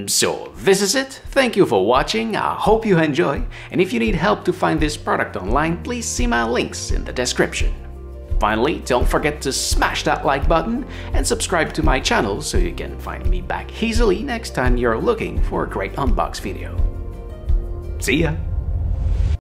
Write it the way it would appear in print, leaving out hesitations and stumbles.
So this is it. Thank you for watching. I hope you enjoy. And if you need help to find this product online, please see my links in the description. Finally, don't forget to smash that like button and subscribe to my channel so you can find me back easily next time you're looking for a great unbox video. See ya!